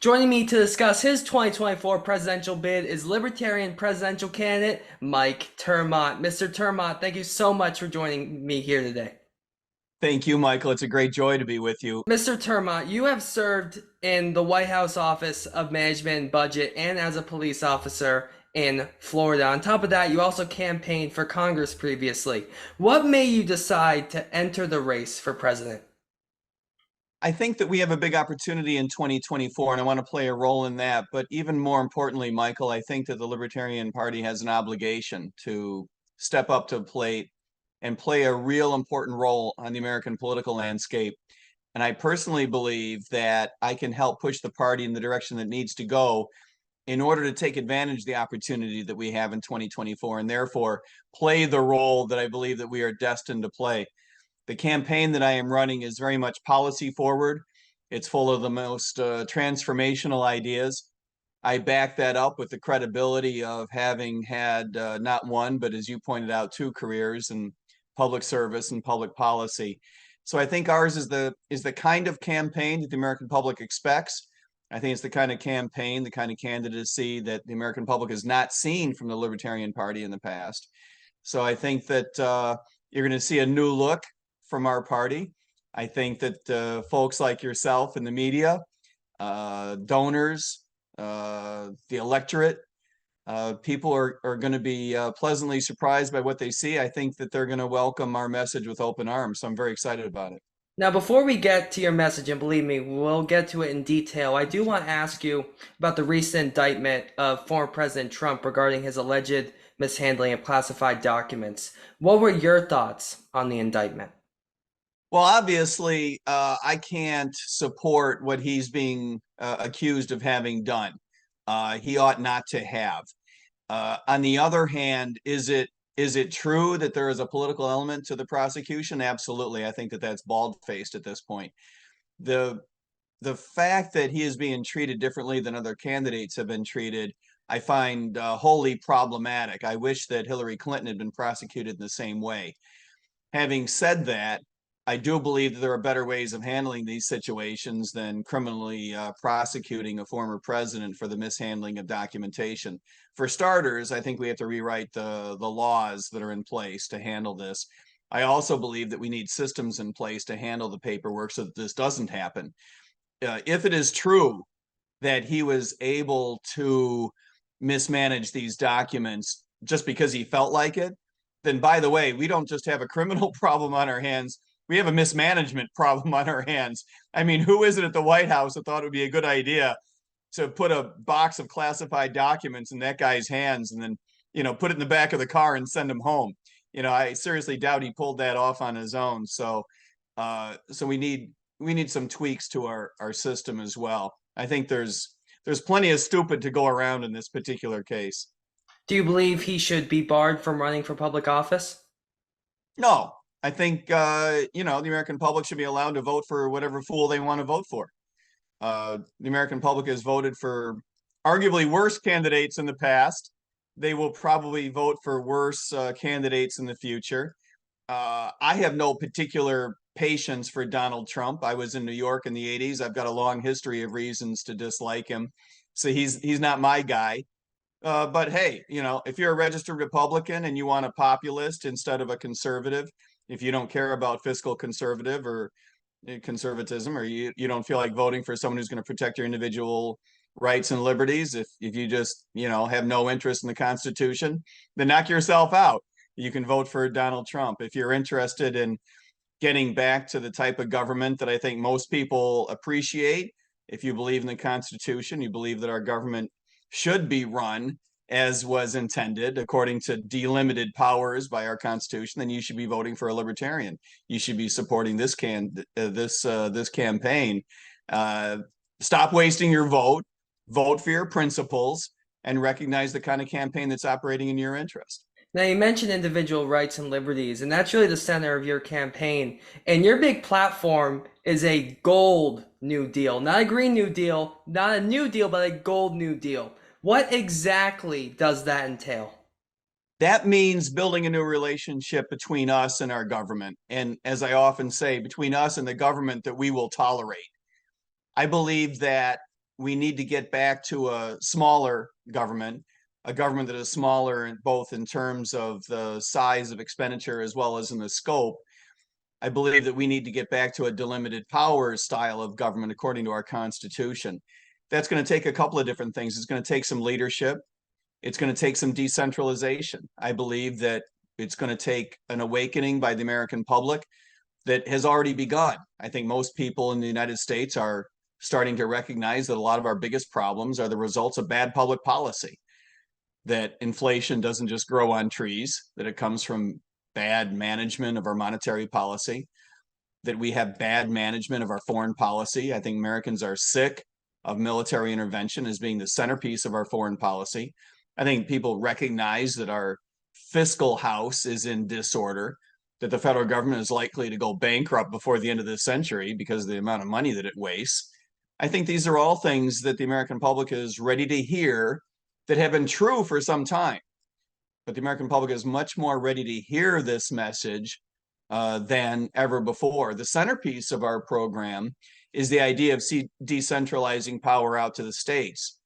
Joining me to discuss his 2024 presidential bid is Libertarian presidential candidate Mike ter Maat. Mr. ter Maat, thank you so much for joining me here today. Thank you, Michael. It's a great joy to be with you. Mr. ter Maat, you have served in the White House Office of Management and Budget and as a police officer in Florida. On top of that, you also campaigned for Congress previously. What made you decide to enter the race for president? I think that we have a big opportunity in 2024, and I want to play a role in that. But even more importantly, Michael, I think that the Libertarian Party has an obligation to step up to the plate and play a real important role on the American political landscape. And I personally believe that I can help push the party in the direction that needs to go in order to take advantage of the opportunity that we have in 2024, and therefore play the role that I believe that we are destined to play. The campaign that I am running is very much policy forward. It's full of the most transformational ideas. I back that up with the credibility of having had not one, but as you pointed out, two careers in public service and public policy. So I think ours is the kind of campaign that the American public expects. I think it's the kind of campaign, the kind of candidacy that the American public has not seen from the Libertarian Party in the past. So I think that you're going to see a new look from our party. I think that folks like yourself in the media, donors, the electorate, people are going to be pleasantly surprised by what they see. I think that they're going to welcome our message with open arms. So I'm very excited about it. Now, before we get to your message, and believe me, we'll get to it in detail, I do want to ask you about the recent indictment of former President Trump regarding his alleged mishandling of classified documents. What were your thoughts on the indictment? Well, obviously, I can't support what he's being accused of having done. He ought not to have. On the other hand, is it true that there is a political element to the prosecution? Absolutely. I think that that's bald-faced at this point. The the fact that he is being treated differently than other candidates have been treated, I find wholly problematic. I wish that Hillary Clinton had been prosecuted in the same way. Having said that, I do believe that there are better ways of handling these situations than criminally prosecuting a former president for the mishandling of documentation. For starters, I think we have to rewrite the laws that are in place to handle this. I also believe that we need systems in place to handle the paperwork so that this doesn't happen. If it is true that he was able to mismanage these documents just because he felt like it, then by the way, we don't just have a criminal problem on our hands. We have a mismanagement problem on our hands. I mean, who is it at the White House that thought it would be a good idea to put a box of classified documents in that guy's hands and then, put it in the back of the car and send him home? I seriously doubt he pulled that off on his own. So we need some tweaks to our system as well. I think there's plenty of stupid to go around in this particular case. Do you believe he should be barred from running for public office? No, I think the American public should be allowed to vote for whatever fool they want to vote for. The American public has voted for arguably worse candidates in the past. They will probably vote for worse candidates in the future. I have no particular patience for Donald Trump. I was in New York in the 80s. I've got a long history of reasons to dislike him. So he's not my guy. But hey, if you're a registered Republican and you want a populist instead of a conservative, if you don't care about fiscal conservative or conservatism, or you don't feel like voting for someone who's going to protect your individual rights and liberties, if you just, have no interest in the Constitution, then knock yourself out. You can vote for Donald Trump. If you're interested in getting back to the type of government that I think most people appreciate, if you believe in the Constitution, you believe that our government should be run as was intended according to delimited powers by our Constitution, then you should be voting for a libertarian. You should be supporting this campaign. Stop wasting your vote. Vote for your principles and recognize the kind of campaign that's operating in your interest. Now, you mentioned individual rights and liberties, and that's really the center of your campaign. And your big platform is a gold New Deal, not a Green New Deal, not a New Deal, but a gold New Deal. What exactly does that entail? That means building a new relationship between us and our government. And as I often say, between us and the government that we will tolerate. I believe that we need to get back to a smaller government, a government that is smaller both in terms of the size of expenditure as well as in the scope. I believe that we need to get back to a delimited powers style of government according to our Constitution. That's going to take a couple of different things. It's going to take some leadership. It's going to take some decentralization. I believe that it's going to take an awakening by the American public that has already begun. I think most people in the United States are starting to recognize that a lot of our biggest problems are the results of bad public policy, that inflation doesn't just grow on trees, that it comes from bad management of our monetary policy, that we have bad management of our foreign policy. I think Americans are sick of military intervention as being the centerpiece of our foreign policy. I think people recognize that our fiscal house is in disorder, that the federal government is likely to go bankrupt before the end of this century because of the amount of money that it wastes. I think these are all things that the American public is ready to hear that have been true for some time. But the American public is much more ready to hear this message than ever before. The centerpiece of our program is the idea of decentralizing power out to the states.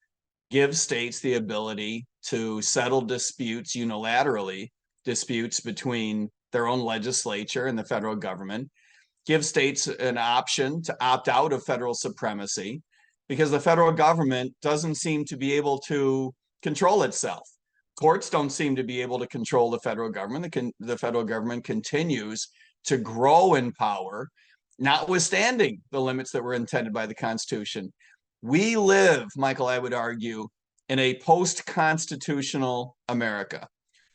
Give states the ability to settle disputes unilaterally, disputes between their own legislature and the federal government. Give states an option to opt out of federal supremacy because the federal government doesn't seem to be able to control itself. Courts don't seem to be able to control the federal government. The federal government continues to grow in power, notwithstanding the limits that were intended by the Constitution. We live, Michael, I would argue, in a post-constitutional America.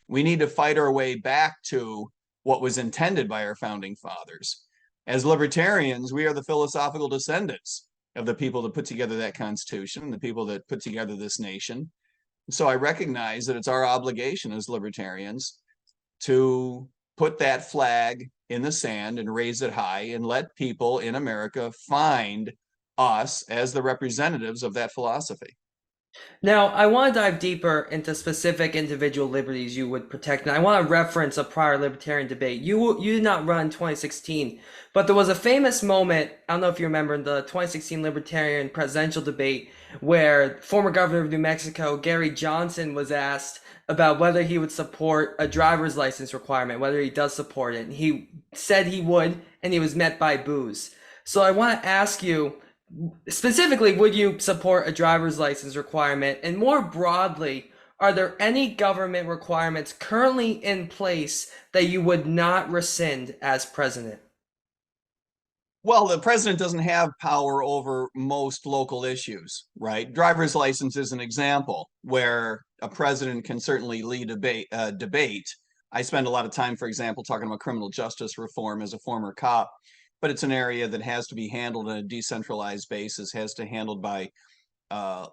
We need to fight our way back to what was intended by our founding fathers. As libertarians, we are the philosophical descendants of the people that put together that Constitution, the people that put together this nation. So I recognize that it's our obligation as libertarians to put that flag in the sand and raise it high and let people in America find us as the representatives of that philosophy. Now, I want to dive deeper into specific individual liberties you would protect, and I want to reference a prior libertarian debate. You did not run in 2016, but there was a famous moment, I don't know if you remember, in the 2016 libertarian presidential debate where former governor of New Mexico, Gary Johnson, was asked about whether he would support a driver's license requirement, whether he does support it. And he said he would, and he was met by boos. So I want to ask you, specifically, would you support a driver's license requirement? And more broadly, are there any government requirements currently in place that you would not rescind as president? Well, the president doesn't have power over most local issues, right? Driver's license is an example where a president can certainly lead a debate. I spend a lot of time, for example, talking about criminal justice reform as a former cop, but it's an area that has to be handled on a decentralized basis, has to be handled by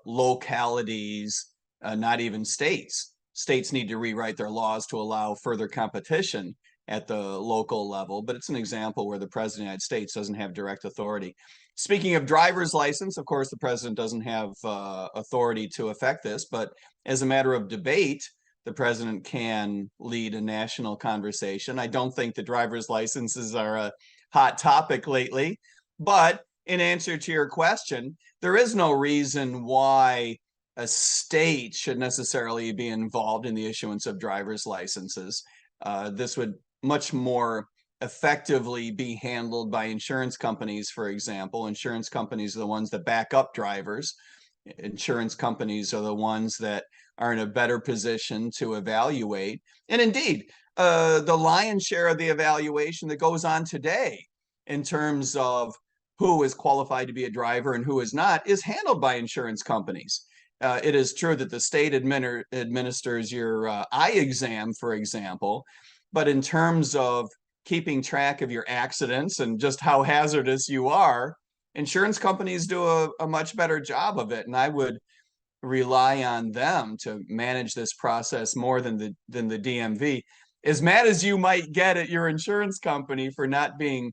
localities, not even states. States need to rewrite their laws to allow further competition at the local level, but it's an example where the president of the United States doesn't have direct authority. Speaking of driver's license, of course, the president doesn't have authority to affect this, but as a matter of debate, the president can lead a national conversation. I don't think the driver's licenses are a hot topic lately, but in answer to your question, there is no reason why a state should necessarily be involved in the issuance of driver's licenses. This would much more effectively be handled by insurance companies, for example. Insurance companies are the ones that back up drivers. Insurance companies are the ones that are in a better position to evaluate. And indeed, the lion's share of the evaluation that goes on today in terms of who is qualified to be a driver and who is not is handled by insurance companies. It is true that the state administers your eye exam, for example, but in terms of keeping track of your accidents and just how hazardous you are, insurance companies do a much better job of it. And I would rely on them to manage this process more than the DMV. As mad as you might get at your insurance company for not being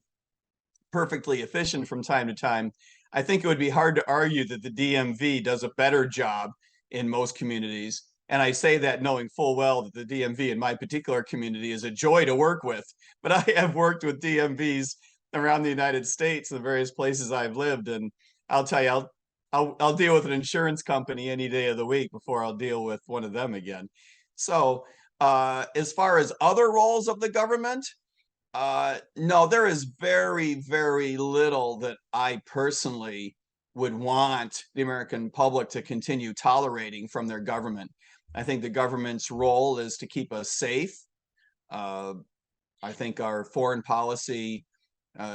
perfectly efficient from time to time, I think it would be hard to argue that the DMV does a better job in most communities. And I say that knowing full well that the DMV in my particular community is a joy to work with. But I have worked with DMVs around the United States, the various places I've lived. And I'll tell you, I'll deal with an insurance company any day of the week before I'll deal with one of them again. So as far as other roles of the government, no, there is very, very little that I personally would want the American public to continue tolerating from their government. I think the government's role is to keep us safe. Uh, I think our foreign policy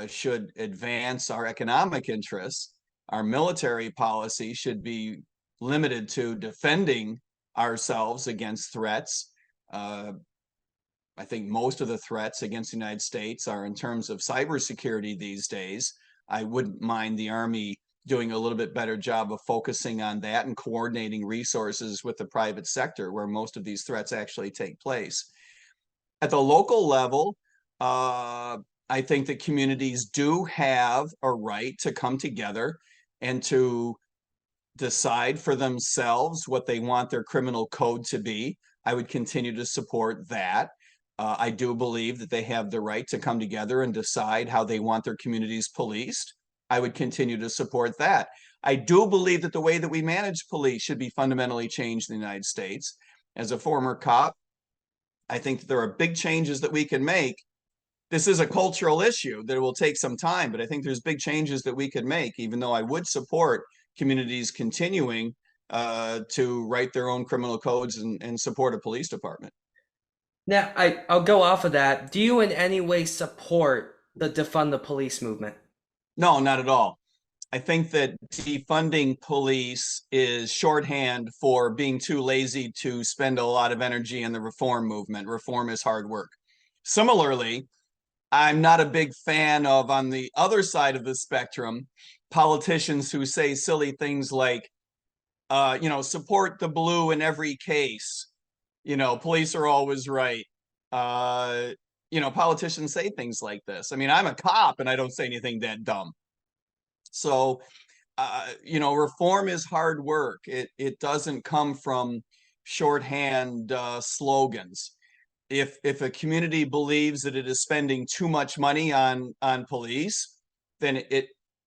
should advance our economic interests. Our military policy should be limited to defending ourselves against threats. I think most of the threats against the United States are in terms of cybersecurity these days. I wouldn't mind the Army doing a little bit better job of focusing on that and coordinating resources with the private sector where most of these threats actually take place. At the local level, I think that communities do have a right to come together and to decide for themselves what they want their criminal code to be. I would continue to support that. I do believe that they have the right to come together and decide how they want their communities policed. I would continue to support that. I do believe that the way that we manage police should be fundamentally changed in the United States. As a former cop, I think that there are big changes that we can make. This is a cultural issue that will take some time, but I think there's big changes that we could make, even though I would support communities continuing to write their own criminal codes and support a police department. Now, I'll go off of that. Do you in any way support the defund the police movement? No, not at all. I think that defunding police is shorthand for being too lazy to spend a lot of energy in the reform movement. Reform is hard work. Similarly, I'm not a big fan of, on the other side of the spectrum, politicians who say silly things like, support the blue in every case. Police are always right. Politicians say things like this. I mean, I'm a cop and I don't say anything that dumb. So, reform is hard work. It doesn't come from shorthand slogans. If a community believes that it is spending too much money on police, then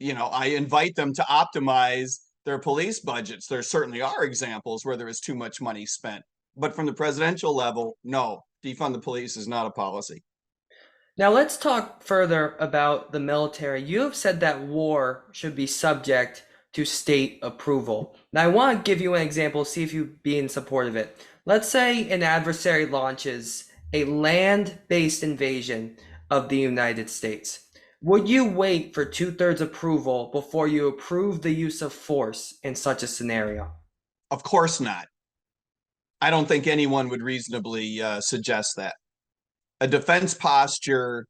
I invite them to optimize their police budgets. There certainly are examples where there is too much money spent, but from the presidential level, no, defund the police is not a policy. Now let's talk further about the military. You have said that war should be subject to state approval. Now I want to give you an example, see if you'd be in support of it. Let's say an adversary launches a land-based invasion of the United States. Would you wait for 2/3 approval before you approve the use of force in such a scenario? Of course not. I don't think anyone would reasonably suggest that. A defense posture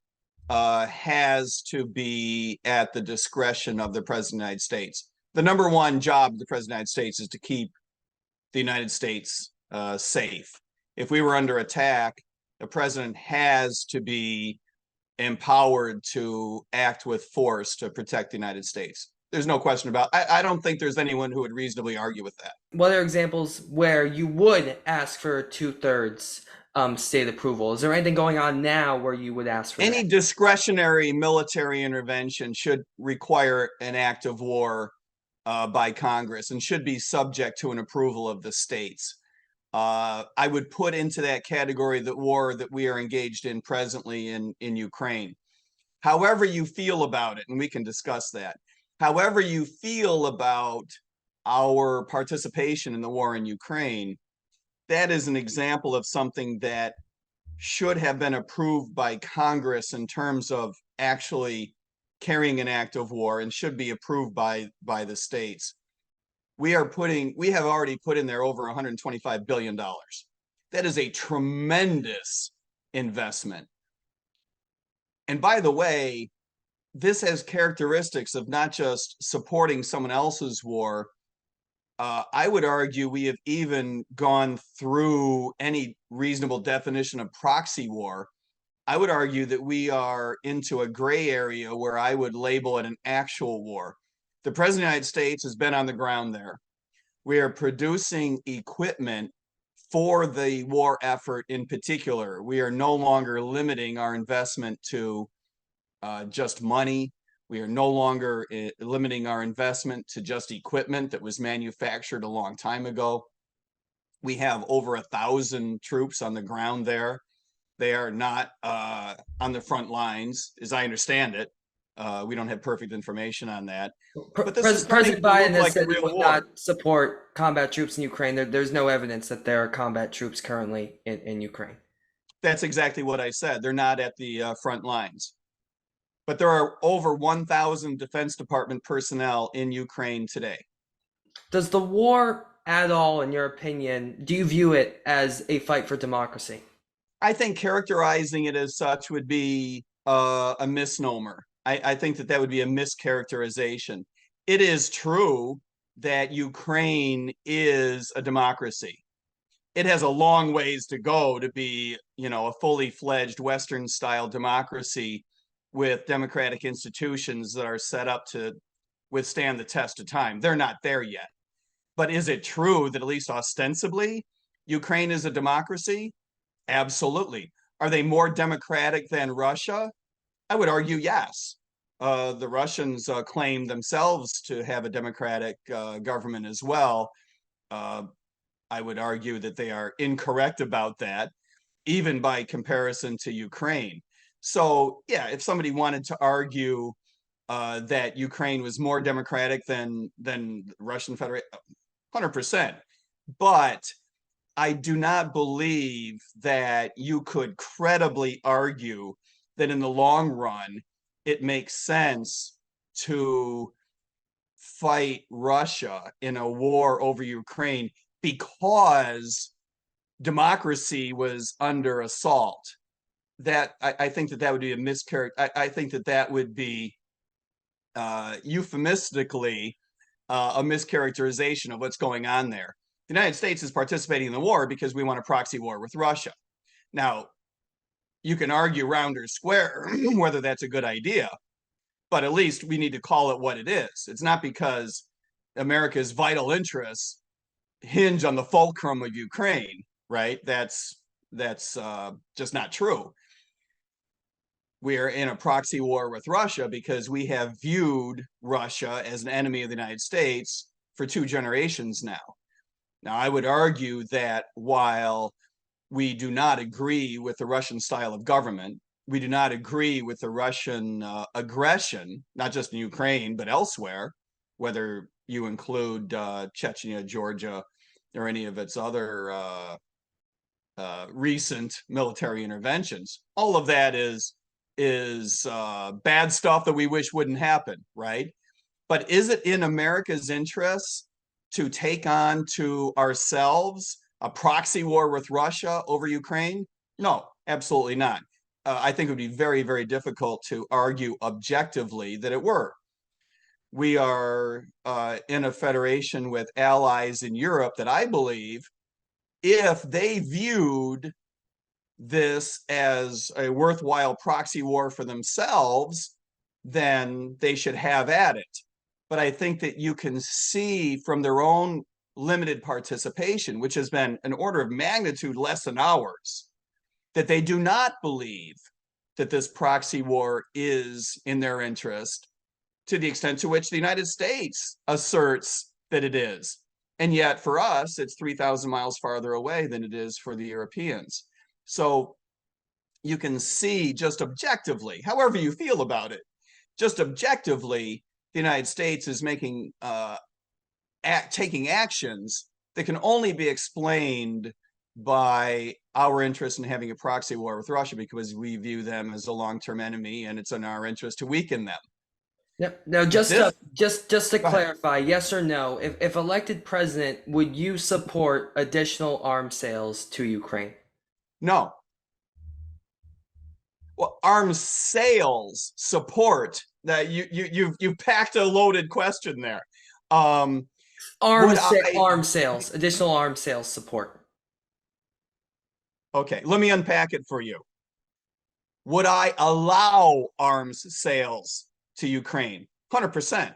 has to be at the discretion of the President of the United States. The number one job of the President of the United States is to keep the United States safe. If we were under attack, the president has to be empowered to act with force to protect the United States. There's no question about it. I don't think there's anyone who would reasonably argue with that. What are examples where you would ask for 2/3 state approval? Is there anything going on now where you would ask for Any that? discretionary military intervention should require an act of war by Congress and should be subject to an approval of the states. I would put into that category the war that we are engaged in presently in Ukraine. However you feel about it, and we can discuss that, however you feel about our participation in the war in Ukraine, that is an example of something that should have been approved by Congress in terms of actually carrying an act of war and should be approved by the states. We have already put in there over $125 billion. That is a tremendous investment. And by the way, this has characteristics of not just supporting someone else's war. I would argue we have even gone through any reasonable definition of proxy war. I would argue that we are into a gray area where I would label it an actual war. The President of the United States has been on the ground there. We are producing equipment for the war effort in particular. We are no longer limiting our investment to just money. We are no longer limiting our investment to just equipment that was manufactured a long time ago. We have over 1,000 troops on the ground there. They are not on the front lines, as I understand it. We don't have perfect information on that. But this is starting President to look Biden has like a said he real would war. not support combat troops in Ukraine. There's no evidence that there are combat troops currently in Ukraine. That's exactly what I said. They're not at the front lines. But there are over 1,000 Defense Department personnel in Ukraine today. Does the war at all, in your opinion, do you view it as a fight for democracy? I think characterizing it as such would be a misnomer. I think that that would be a mischaracterization. It is true that Ukraine is a democracy. It has a long ways to go to be, a fully fledged Western style democracy with democratic institutions that are set up to withstand the test of time. They're not there yet. But is it true that at least ostensibly Ukraine is a democracy? Absolutely. Are they more democratic than Russia? I would argue yes. The Russians claim themselves to have a democratic government as well. I would argue that they are incorrect about that, even by comparison to Ukraine. So, yeah, if somebody wanted to argue that Ukraine was more democratic than Russian Federation, 100%. But I do not believe that you could credibly argue that in the long run, it makes sense to fight Russia in a war over Ukraine because democracy was under assault. That I think that would be a mischaracter. I think that would be euphemistically a mischaracterization of what's going on there. The United States is participating in the war because we want a proxy war with Russia. Now, you can argue round or square whether that's a good idea, but at least we need to call it what it is. It's not because America's vital interests hinge on the fulcrum of Ukraine, right? That's just not true. We are in a proxy war with Russia because we have viewed Russia as an enemy of the United States for 2 generations now. Now, I would argue that while we do not agree with the Russian style of government, we do not agree with the Russian aggression, not just in Ukraine, but elsewhere, whether you include Chechnya, Georgia, or any of its other recent military interventions. All of that is bad stuff that we wish wouldn't happen, right? But is it in America's interest to take on to ourselves a proxy war with Russia over Ukraine? No, absolutely not. I think it would be very, very difficult to argue objectively that it were. We are in a federation with allies in Europe that I believe, if they viewed this as a worthwhile proxy war for themselves, then they should have at it. But I think that you can see from their own limited participation, which has been an order of magnitude less than ours, that they do not believe that this proxy war is in their interest to the extent to which the United States asserts that it is. And yet for us, it's 3,000 miles farther away than it is for the Europeans. So you can see just objectively, however you feel about it, just objectively, the United States is making taking actions that can only be explained by our interest in having a proxy war with Russia because we view them as a long-term enemy and it's in our interest to weaken them. Yep. Now, This, just to go ahead. clarify, yes or no, if elected president, would you support additional arms sales to Ukraine? No. Well, arms sales support that you've packed a loaded question there. Would I Arms sales, additional arms sales support. Okay, let me unpack it for you. Would I allow arms sales to Ukraine? 100%.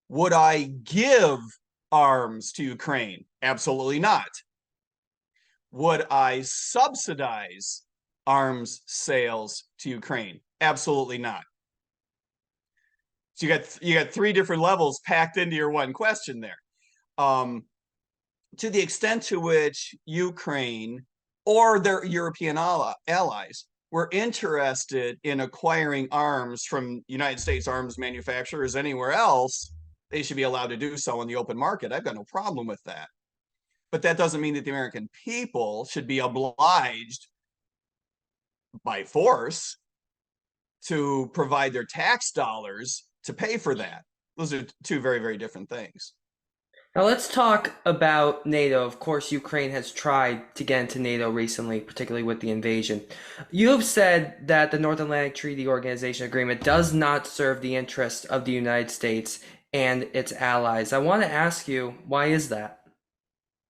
Would I give arms to Ukraine? Absolutely not. Would I subsidize arms sales to Ukraine? Absolutely not. So you got three different levels packed into your one question there. Um, to the extent to which Ukraine or their European allies were interested in acquiring arms from United States arms manufacturers anywhere else, they should be allowed to do so in the open market. I've got no problem with that. But that doesn't mean that the American people should be obliged by force to provide their tax dollars to pay for that. Those are two very, very different things. Now let's talk about NATO. Of course, Ukraine has tried to get into NATO recently, particularly with the invasion. You have said that the North Atlantic Treaty Organization Agreement does not serve the interests of the United States and its allies. I want to ask you, why is that?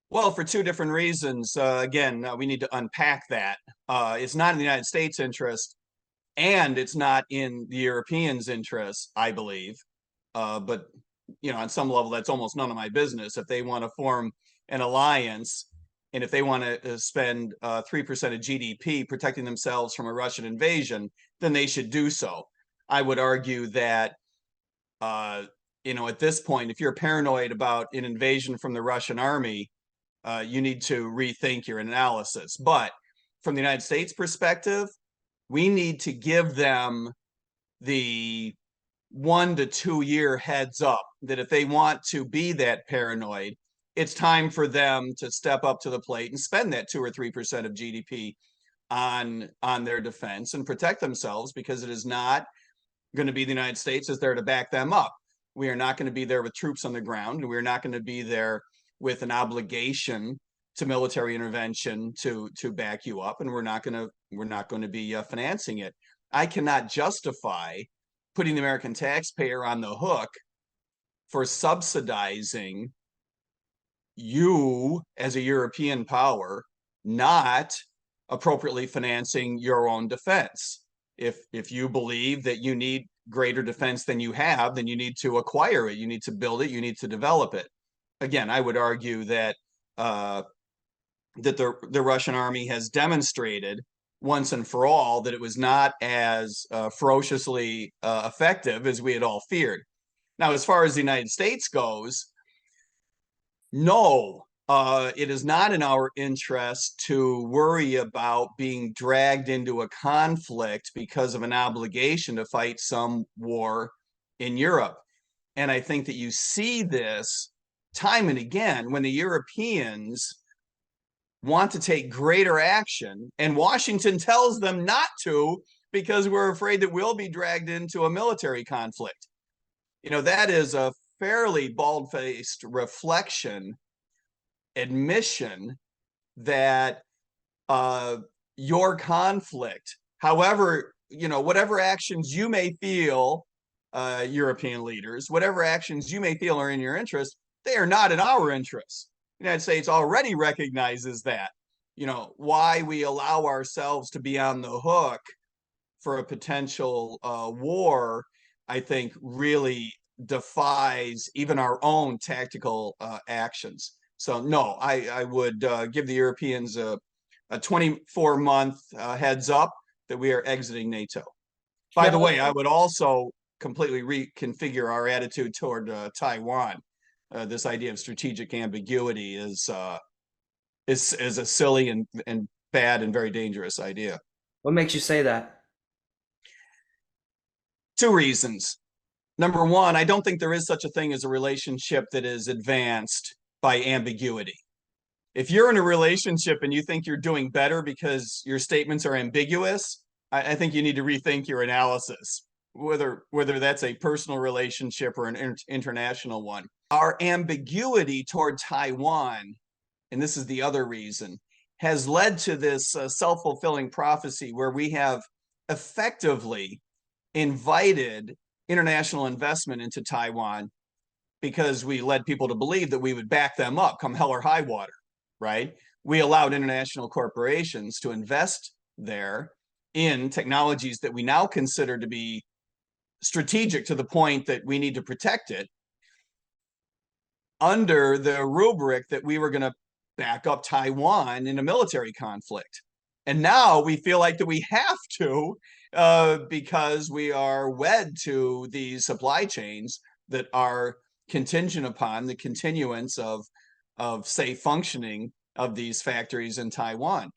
Well, for two different reasons. Again, we need to unpack that. It's not in the United States' interest, and it's not in the Europeans' interest, I believe. But on some level, that's almost none of my business. If they want to form an alliance, and if they want to spend 3% of GDP protecting themselves from a Russian invasion, then they should do so. I would argue that, at this point, if you're paranoid about an invasion from the Russian army, you need to rethink your analysis. But from the United States perspective, we need to give them the 1 to 2 year heads up that if they want to be that paranoid, it's time for them to step up to the plate and spend that 2 or 3% of GDP on their defense and protect themselves, because it is not going to be the United States is there to back them up. We are not going to be there with troops on the ground, and we're not going to be there with an obligation to military intervention to back you up, and we're not going to be financing it. I cannot justify putting the American taxpayer on the hook for subsidizing you as a European power, not appropriately financing your own defense. If you believe that you need greater defense than you have, then you need to acquire it, you need to build it, you need to develop it. Again, I would argue that the Russian army has demonstrated once and for all that it was not as ferociously effective as we had all feared. Now, as far as the United States goes, no, it is not in our interest to worry about being dragged into a conflict because of an obligation to fight some war in Europe. And I think that you see this time and again when the Europeans want to take greater action and Washington tells them not to because we're afraid that we'll be dragged into a military conflict. That is a fairly bald-faced admission that your conflict, however, whatever actions you may feel, European leaders, whatever actions you may feel are in your interest, they are not in our interest. The United States already recognizes that. Why we allow ourselves to be on the hook for a potential war, I think really defies even our own tactical actions. So no, I would give the Europeans a 24-month heads up that we are exiting NATO. By the way, I would also completely reconfigure our attitude toward Taiwan. This idea of strategic ambiguity is a silly and bad and very dangerous idea. What makes you say that? Two reasons. Number one, I don't think there is such a thing as a relationship that is advanced by ambiguity. If you're in a relationship and you think you're doing better because your statements are ambiguous, I think you need to rethink your analysis, whether that's a personal relationship or an international one. Our ambiguity toward Taiwan, and this is the other reason, has led to this self-fulfilling prophecy where we have effectively invited international investment into Taiwan because we led people to believe that we would back them up come hell or high water, right? We allowed international corporations to invest there in technologies that we now consider to be strategic to the point that we need to protect it, under the rubric that we were going to back up Taiwan in a military conflict. And now we feel like that we have to because we are wed to these supply chains that are contingent upon the continuance of safe functioning of these factories in Taiwan.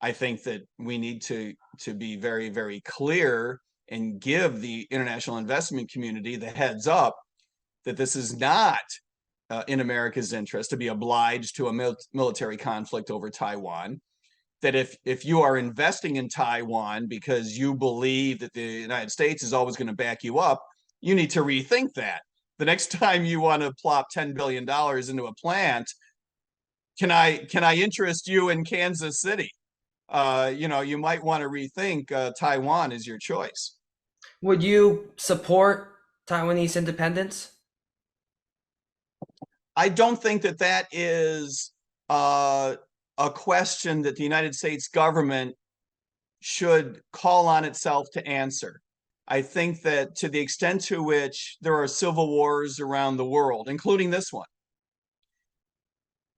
I think that we need to be very, very clear and give the international investment community the heads up that this is not in America's interest to be obliged to a military conflict over Taiwan. That if you are investing in Taiwan because you believe that the United States is always going to back you up, you need to rethink that. The next time you want to plop $10 billion into a plant, can I interest you in Kansas City? You might want to rethink Taiwan as your choice. Would you support Taiwanese independence? I don't think that that is a question that the United States government should call on itself to answer. I think that to the extent to which there are civil wars around the world, including this one,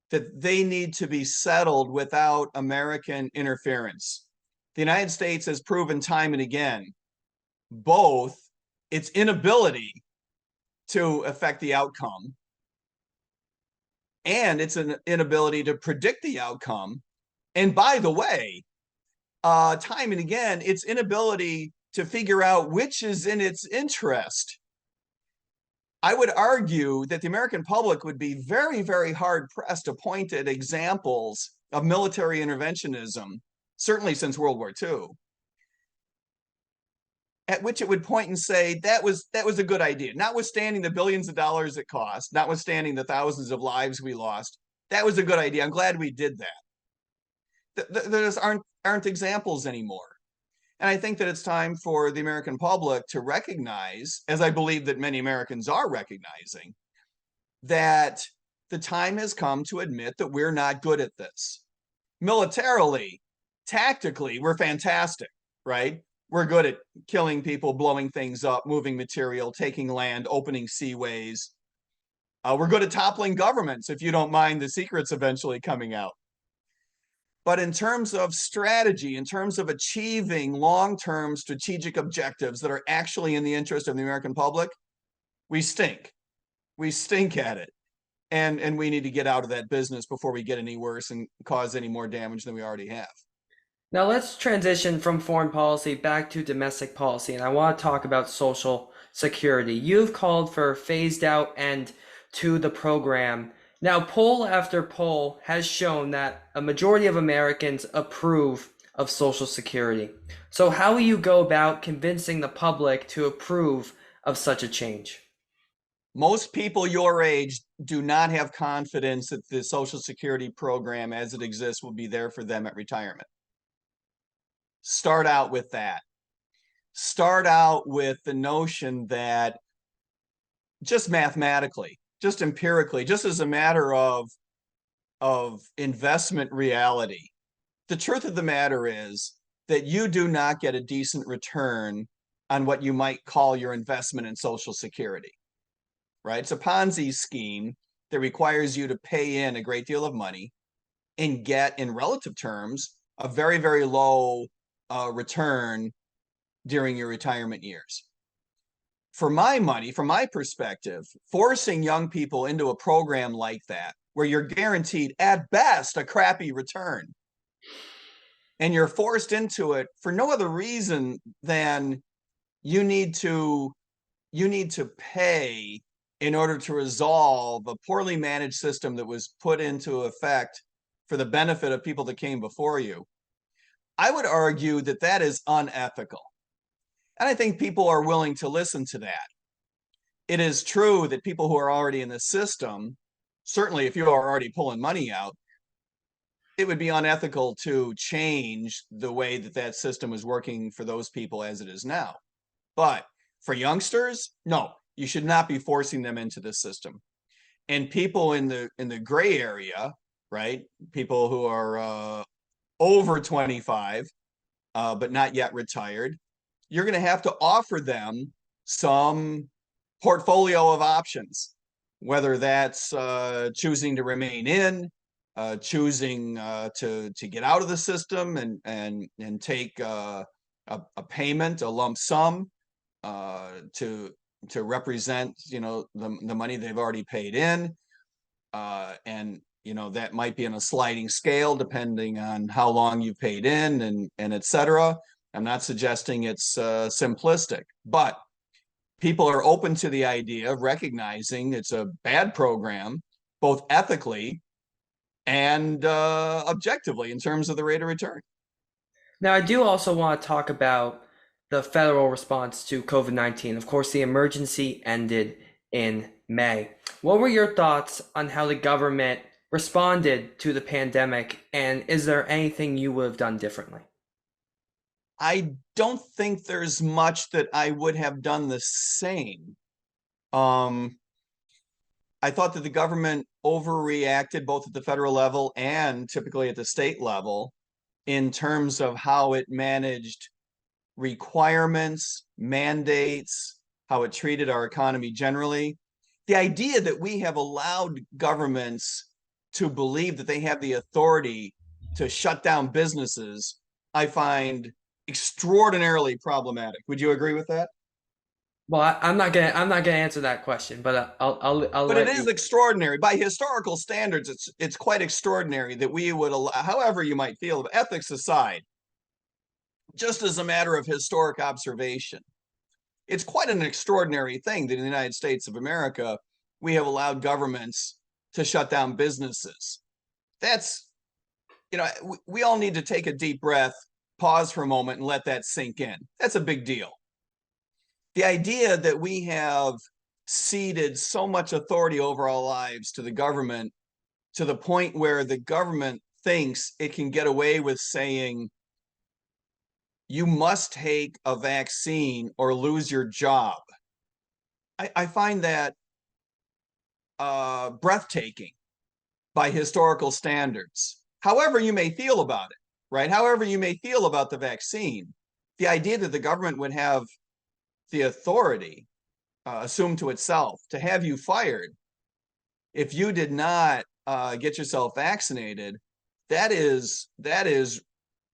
that they need to be settled without American interference. The United States has proven time and again both its inability to affect the outcome and its inability to predict the outcome. And by the way, time and again, its inability to figure out which is in its interest. I would argue that the American public would be very, very hard pressed to point at examples of military interventionism, certainly since World War II, at which it would point and say that was a good idea, notwithstanding the billions of dollars it cost, notwithstanding the thousands of lives we lost. That was a good idea. I'm glad we did that. There just aren't examples anymore. And I think that it's time for the American public to recognize, as I believe that many Americans are recognizing, that the time has come to admit that we're not good at this. Militarily, tactically, we're fantastic, right? We're good at killing people, blowing things up, moving material, taking land, opening seaways. We're good at toppling governments, if you don't mind the secrets eventually coming out. But in terms of strategy, in terms of achieving long-term strategic objectives that are actually in the interest of the American public, we stink. We stink at it. And we need to get out of that business before we get any worse and cause any more damage than we already have. Now let's transition from foreign policy back to domestic policy, and I want to talk about Social Security. You've called for a phased out end to the program. Now, poll after poll has shown that a majority of Americans approve of Social Security. So how will you go about convincing the public to approve of such a change? Most people your age do not have confidence that the Social Security program as it exists will be there for them at retirement. Start out with that. Start out with the notion that just mathematically, just empirically, just as a matter of investment reality, the truth of the matter is that you do not get a decent return on what you might call your investment in Social Security, right? It's a Ponzi scheme that requires you to pay in a great deal of money and get, in relative terms, a very, very low return during your retirement years. For my money, from my perspective, forcing young people into a program like that, where you're guaranteed at best a crappy return, and you're forced into it for no other reason than you need to pay in order to resolve a poorly managed system that was put into effect for the benefit of people that came before you. I would argue that that is unethical. And I think people are willing to listen to that. It is true that people who are already in the system, certainly if you are already pulling money out, it would be unethical to change the way that that system is working for those people as it is now. But for youngsters, no, you should not be forcing them into the system. And people in the gray area, right? People who are over 25, but not yet retired, you're going to have to offer them some portfolio of options, whether that's choosing to remain in, choosing to get out of the system and take a payment, a lump sum, to represent, the money they've already paid in, and that might be on a sliding scale depending on how long you've paid in, and et cetera. I'm not suggesting it's simplistic, but people are open to the idea of recognizing it's a bad program, both ethically and objectively in terms of the rate of return. Now, I do also want to talk about the federal response to COVID-19. Of course, the emergency ended in May. What were your thoughts on how the government responded to the pandemic, and is there anything you would have done differently? I don't think there's much that I would have done the same. Um, I thought that the government overreacted both at the federal level and typically at the state level in terms of how it managed requirements, mandates, how it treated our economy generally. The idea that we have allowed governments to believe that they have the authority to shut down businesses, I find extraordinarily problematic. Would you agree with that? Well, I'm not gonna answer that question, but I'll But it let is you. extraordinary by historical standards. It's quite extraordinary that we would allow, however you might feel, ethics aside, just as a matter of historic observation, it's quite an extraordinary thing that in the United States of America, we have allowed governments to shut down businesses. That's, we all need to take a deep breath, pause for a moment, and let that sink in. That's a big deal. The idea that we have ceded so much authority over our lives to the government to the point where the government thinks it can get away with saying, you must take a vaccine or lose your job. I find that breathtaking by historical standards. However you may feel about it, right? However you may feel about the vaccine, the idea that the government would have the authority assumed to itself to have you fired if you did not get yourself vaccinated, that is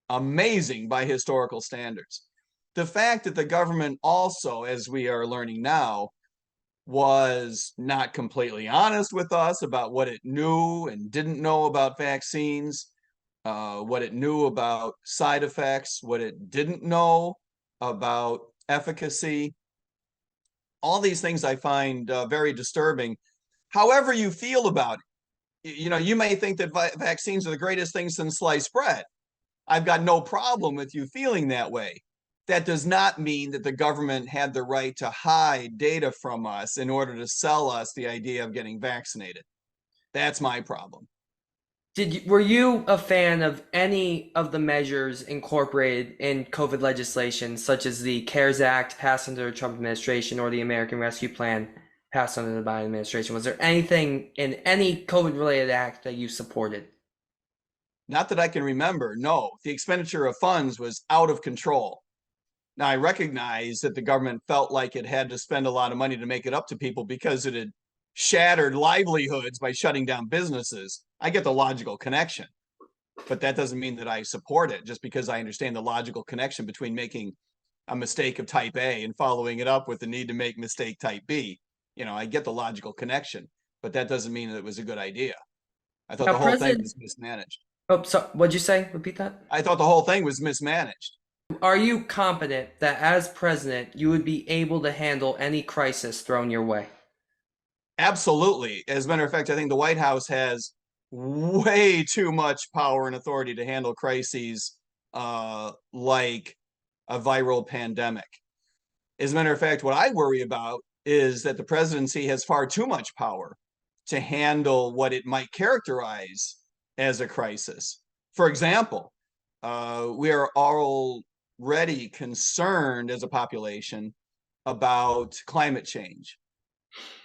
amazing by historical standards. The fact that the government also, as we are learning now, was not completely honest with us about what it knew and didn't know about vaccines, what it knew about side effects, what it didn't know about efficacy. All these things I find very disturbing. However you feel about it, you may think that vaccines are the greatest thing since sliced bread. I've got no problem with you feeling that way. That does not mean that the government had the right to hide data from us in order to sell us the idea of getting vaccinated. That's my problem. Were you a fan of any of the measures incorporated in COVID legislation, such as the CARES Act passed under the Trump administration or the American Rescue Plan passed under the Biden administration? Was there anything in any COVID-related act that you supported? Not that I can remember. No, the expenditure of funds was out of control. Now, I recognize that the government felt like it had to spend a lot of money to make it up to people because it had shattered livelihoods by shutting down businesses. I get the logical connection, but that doesn't mean that I support it just because I understand the logical connection between making a mistake of type A and following it up with the need to make mistake type B. I get the logical connection, but that doesn't mean that it was a good idea. I thought Now, the whole thing President, was mismanaged. oh, so what'd you say? Repeat that. I thought the whole thing was mismanaged. Are you confident that as president, you would be able to handle any crisis thrown your way? Absolutely. As a matter of fact, I think the White House has way too much power and authority to handle crises like a viral pandemic. As a matter of fact, what I worry about is that the presidency has far too much power to handle what it might characterize as a crisis. For example, we are already concerned as a population about climate change.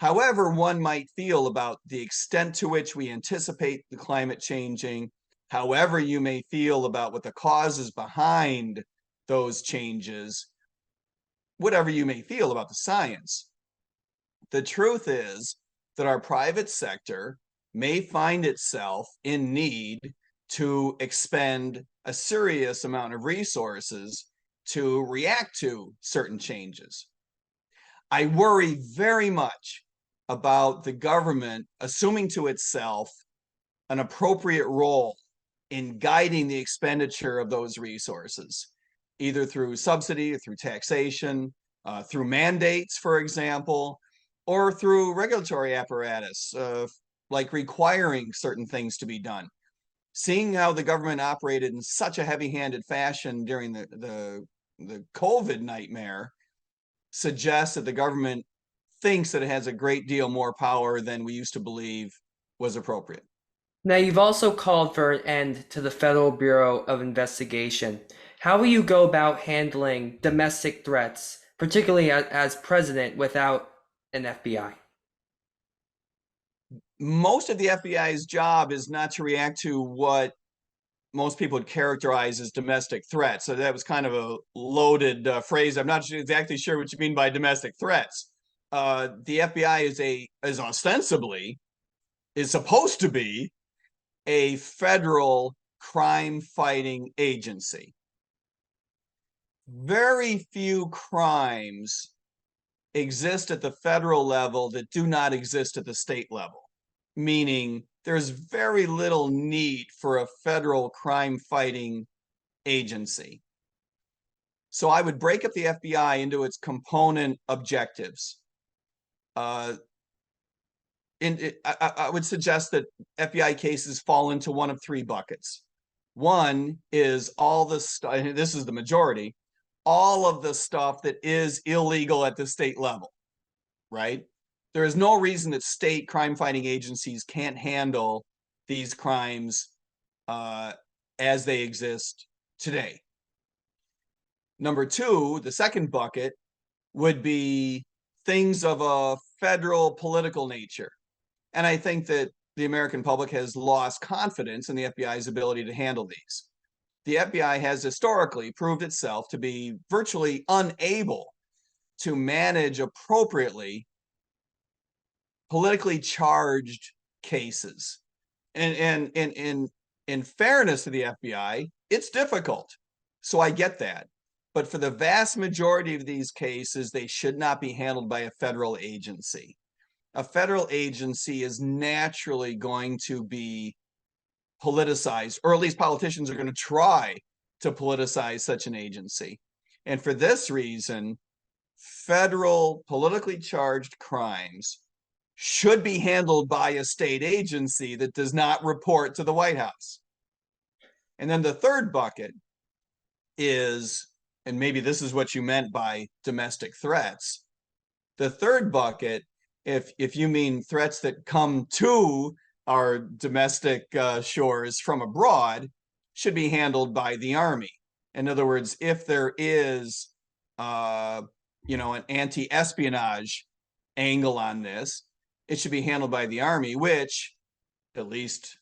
However one might feel about the extent to which we anticipate the climate changing, however you may feel about what the causes behind those changes, whatever you may feel about the science, the truth is that our private sector may find itself in need to expend a serious amount of resources to react to certain changes. I worry very much about the government assuming to itself an appropriate role in guiding the expenditure of those resources, either through subsidy or through taxation, through mandates, for example, or through regulatory apparatus, like requiring certain things to be done. Seeing how the government operated in such a heavy-handed fashion during the COVID nightmare suggests that the government thinks that it has a great deal more power than we used to believe was appropriate. Now, you've also called for an end to the Federal Bureau of Investigation. How will you go about handling domestic threats, particularly as president, without an FBI? Most of the FBI's job is not to react to what most people would characterize as domestic threats. So that was kind of a loaded phrase. I'm not exactly sure what you mean by domestic threats. The FBI is ostensibly supposed to be a federal crime fighting agency. Very few crimes exist at the federal level that do not exist at the state level, meaning there's very little need for a federal crime fighting agency. So I would break up the FBI into its component objectives. I would suggest that FBI cases fall into one of three buckets. One is all the stuff, this is the majority, all of the stuff that is illegal at the state level, right? There is no reason that state crime fighting agencies can't handle these crimes as they exist today. Number two, the second bucket would be things of a federal political nature. And I think that the American public has lost confidence in the FBI's ability to handle these. The FBI has historically proved itself to be virtually unable to manage appropriately politically charged cases. And in fairness to the FBI, it's difficult. So I get that. But for the vast majority of these cases, they should not be handled by a federal agency. A federal agency is naturally going to be politicized, or at least politicians are going to try to politicize such an agency. And for this reason, federal politically charged crimes should be handled by a state agency that does not report to the White House. And then the third bucket is, and maybe this is what you meant by domestic threats. The third bucket, if you mean threats that come to our domestic shores from abroad, should be handled by the Army. In other words, if there is, an anti-espionage angle on this, it should be handled by the Army, which, at least,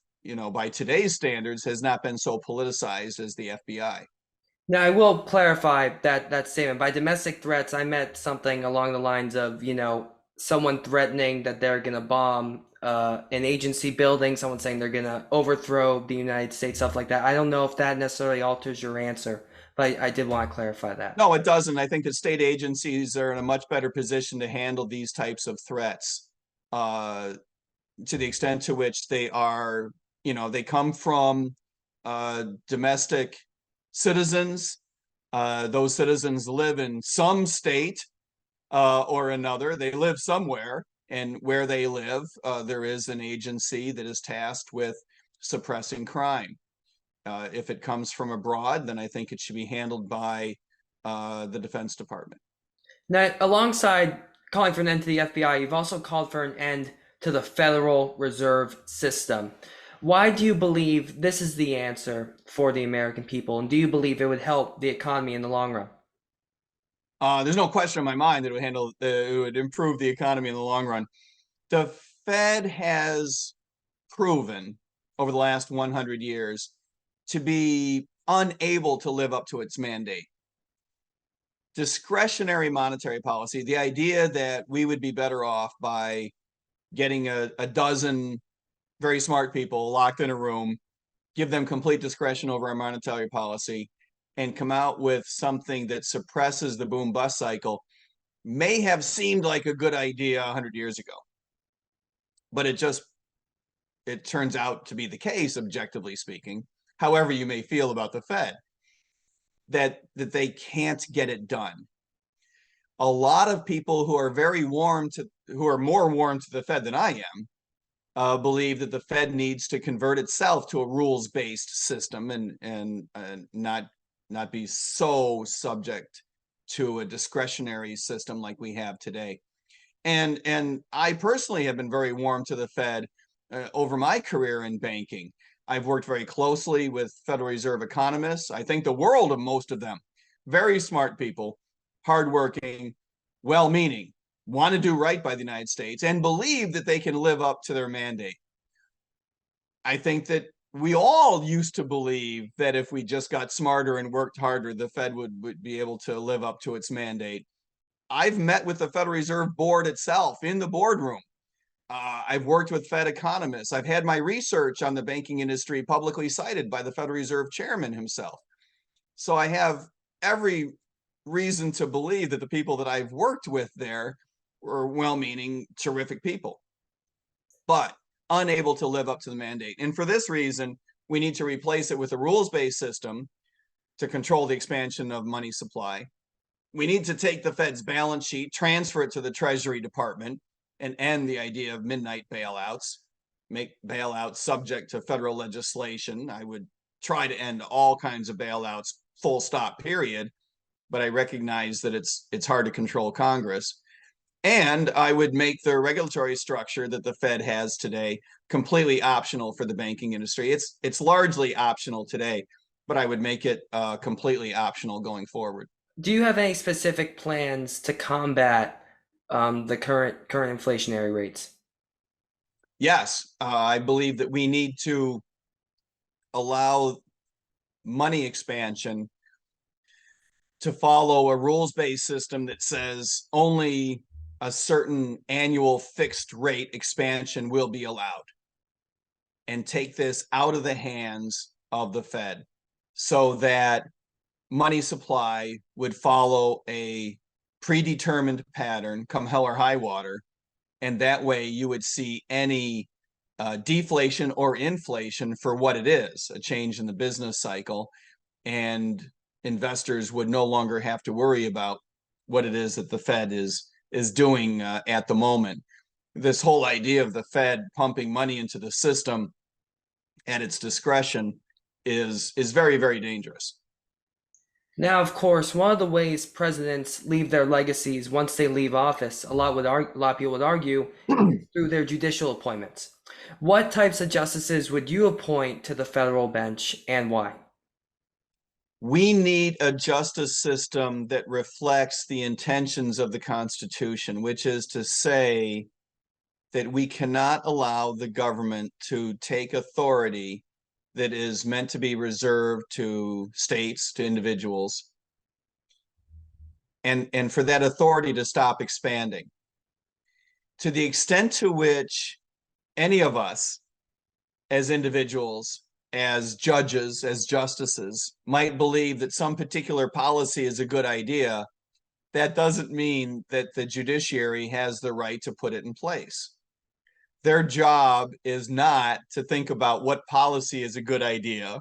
by today's standards, has not been so politicized as the FBI. Now, I will clarify that statement. By domestic threats, I meant something along the lines of, someone threatening that they're going to bomb an agency building, someone saying they're going to overthrow the United States, stuff like that. I don't know if that necessarily alters your answer, but I did want to clarify that. No, it doesn't. I think that state agencies are in a much better position to handle these types of threats to the extent to which they are, they come from domestic citizens. Those citizens live in some state or another. They live somewhere, and where they live, there is an agency that is tasked with suppressing crime. If it comes from abroad, then I think it should be handled by the Defense Department. Now, alongside calling for an end to the FBI, you've also called for an end to the Federal Reserve System. Why do you believe this is the answer for the American people? And do you believe it would help the economy in the long run? There's no question in my mind that it would improve the economy in the long run. The Fed has proven over the last 100 years to be unable to live up to its mandate. Discretionary monetary policy, the idea that we would be better off by getting a dozen very smart people locked in a room, give them complete discretion over our monetary policy, and come out with something that suppresses the boom bust cycle may have seemed like a good idea 100 years ago. But it turns out to be the case, objectively speaking, however you may feel about the Fed, that they can't get it done. A lot of people who are more warm to the Fed than I am, believe that the Fed needs to convert itself to a rules-based system and not be so subject to a discretionary system like we have today. And I personally have been very warm to the Fed over my career in banking. I've worked very closely with Federal Reserve economists. I think the world of most of them. Very smart people, hardworking, well-meaning, want to do right by the United States, and believe that they can live up to their mandate. I think that we all used to believe that if we just got smarter and worked harder, the Fed would be able to live up to its mandate. I've met with the Federal Reserve Board itself in the boardroom. I've worked with Fed economists. I've had my research on the banking industry publicly cited by the Federal Reserve Chairman himself. So I have every reason to believe that the people that I've worked with there were well-meaning, terrific people, but unable to live up to the mandate. And for this reason, we need to replace it with a rules-based system to control the expansion of money supply. We need to take the Fed's balance sheet, transfer it to the Treasury Department, and end the idea of midnight bailouts, make bailouts subject to federal legislation. I would try to end all kinds of bailouts, full stop, period. But I recognize that it's hard to control Congress. And I would make the regulatory structure that the Fed has today completely optional for the banking industry. It's largely optional today, but I would make it completely optional going forward. Do you have any specific plans to combat the current inflationary rates? Yes, I believe that we need to allow money expansion to follow a rules-based system that says only a certain annual fixed rate expansion will be allowed, and take this out of the hands of the Fed so that money supply would follow a predetermined pattern come hell or high water. And that way you would see any deflation or inflation for what it is, a change in the business cycle, and investors would no longer have to worry about what it is that the Fed is doing at the moment. This whole idea of the Fed pumping money into the system at its discretion is very, very dangerous. Now, of course, one of the ways presidents leave their legacies once they leave office, a lot of people would argue, is through their judicial appointments. What types of justices would you appoint to the federal bench, and why? We need a justice system that reflects the intentions of the Constitution, which is to say that we cannot allow the government to take authority that is meant to be reserved to states, to individuals, and for that authority to stop expanding. To the extent to which any of us as individuals, as judges, as justices, might believe that some particular policy is a good idea, that doesn't mean that the judiciary has the right to put it in place. Their job is not to think about what policy is a good idea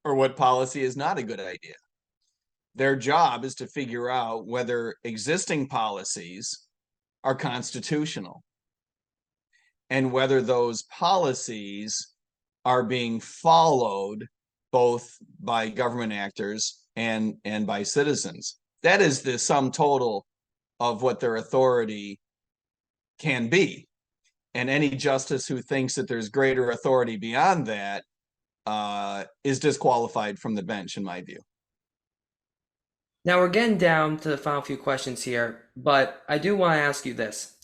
or what policy is not a good idea. Their job is to figure out whether existing policies are constitutional and whether those policies are being followed both by government actors and by citizens. That is the sum total of what their authority can be. And any justice who thinks that there's greater authority beyond that is disqualified from the bench, in my view. Now we're getting down to the final few questions here, but I do want to ask you this.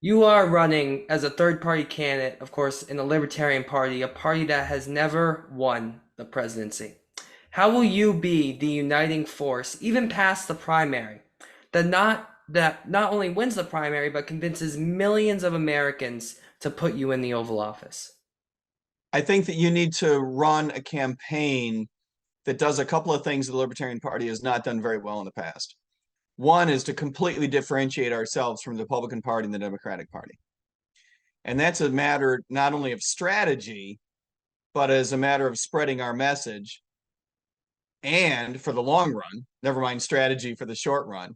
You are running as a third-party candidate, of course, in the Libertarian Party, a party that has never won the presidency. How will you be the uniting force, even past the primary, that not only wins the primary, but convinces millions of Americans to put you in the Oval Office? I think that you need to run a campaign that does a couple of things the Libertarian Party has not done very well in the past. One is to completely differentiate ourselves from the Republican Party and the Democratic Party. And that's a matter not only of strategy, but as a matter of spreading our message. And for the long run, never mind strategy for the short run,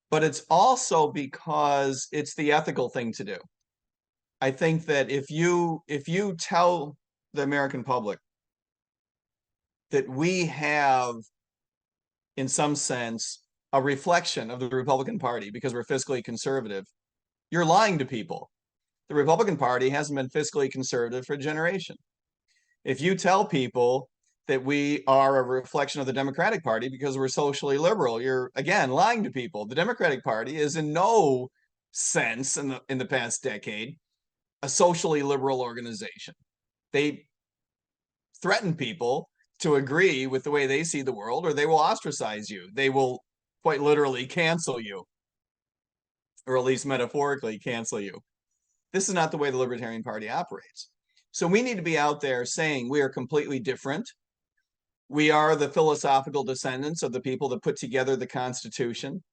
but it's also because it's the ethical thing to do. I think that if you tell the American public that we have, in some sense, a reflection of the Republican Party because we're fiscally conservative, you're lying to people. The Republican Party hasn't been fiscally conservative for a generation. If you tell people that we are a reflection of the Democratic Party because we're socially liberal, you're again lying to people. The Democratic Party is in no sense in the past decade a socially liberal organization. They threaten people to agree with the way they see the world, or they will ostracize you. They will quite literally cancel you, or at least metaphorically cancel you. This is not the way the Libertarian Party operates. So we need to be out there saying we are completely different. We are the philosophical descendants of the people that put together the Constitution,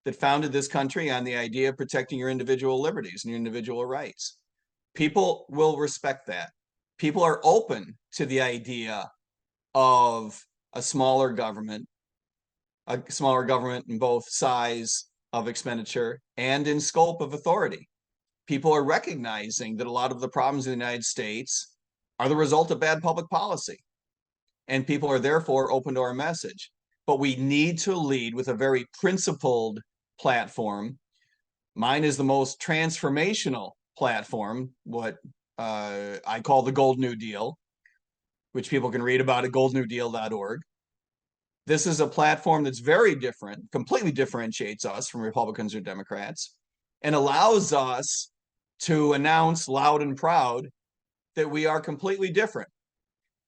that founded this country on the idea of protecting your individual liberties and your individual rights. People will respect that. People are open to the idea of a smaller government in both size of expenditure and in scope of authority. People are recognizing that a lot of the problems in the United States are the result of bad public policy. And people are therefore open to our message. But we need to lead with a very principled platform. Mine is the most transformational platform, what I call the Gold New Deal, which people can read about at goldnewdeal.org. This is a platform that's very different, completely differentiates us from Republicans or Democrats, and allows us to announce loud and proud that we are completely different.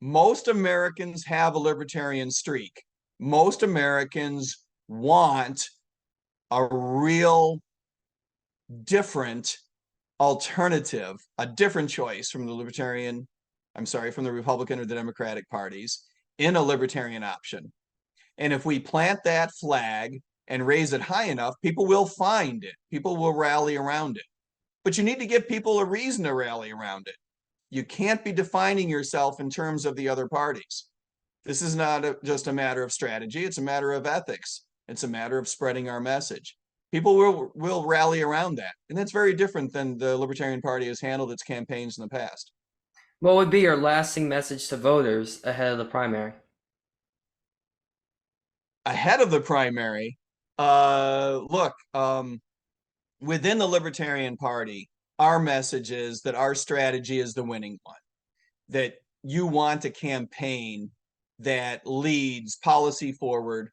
Most Americans have a libertarian streak. Most Americans want a real different alternative, a different choice from the from the Republican or the Democratic parties in a libertarian option. And if we plant that flag and raise it high enough, people will find it. People will rally around it. But you need to give people a reason to rally around it. You can't be defining yourself in terms of the other parties. This is not just a matter of strategy. It's a matter of ethics. It's a matter of spreading our message. People will rally around that. And that's very different than the Libertarian Party has handled its campaigns in the past. What would be your lasting message to voters ahead of the primary? Ahead of the primary, within the Libertarian Party, our message is that our strategy is the winning one, that you want a campaign that leads policy forward,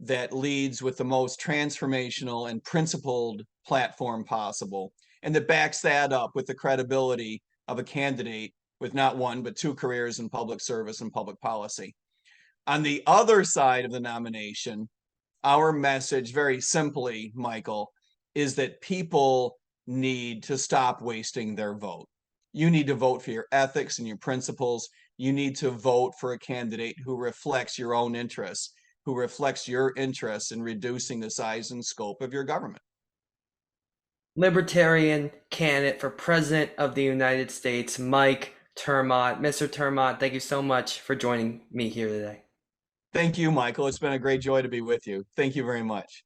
that leads with the most transformational and principled platform possible, and that backs that up with the credibility of a candidate with not one, but two careers in public service and public policy. On the other side of the nomination, our message, very simply, Michael, is that people need to stop wasting their vote. You need to vote for your ethics and your principles. You need to vote for a candidate who reflects your own interests, who reflects your interests in reducing the size and scope of your government. Libertarian candidate for President of the United States, Mike ter Maat. Mr. ter Maat, thank you so much for joining me here today. Thank you, Michael. It's been a great joy to be with you. Thank you very much.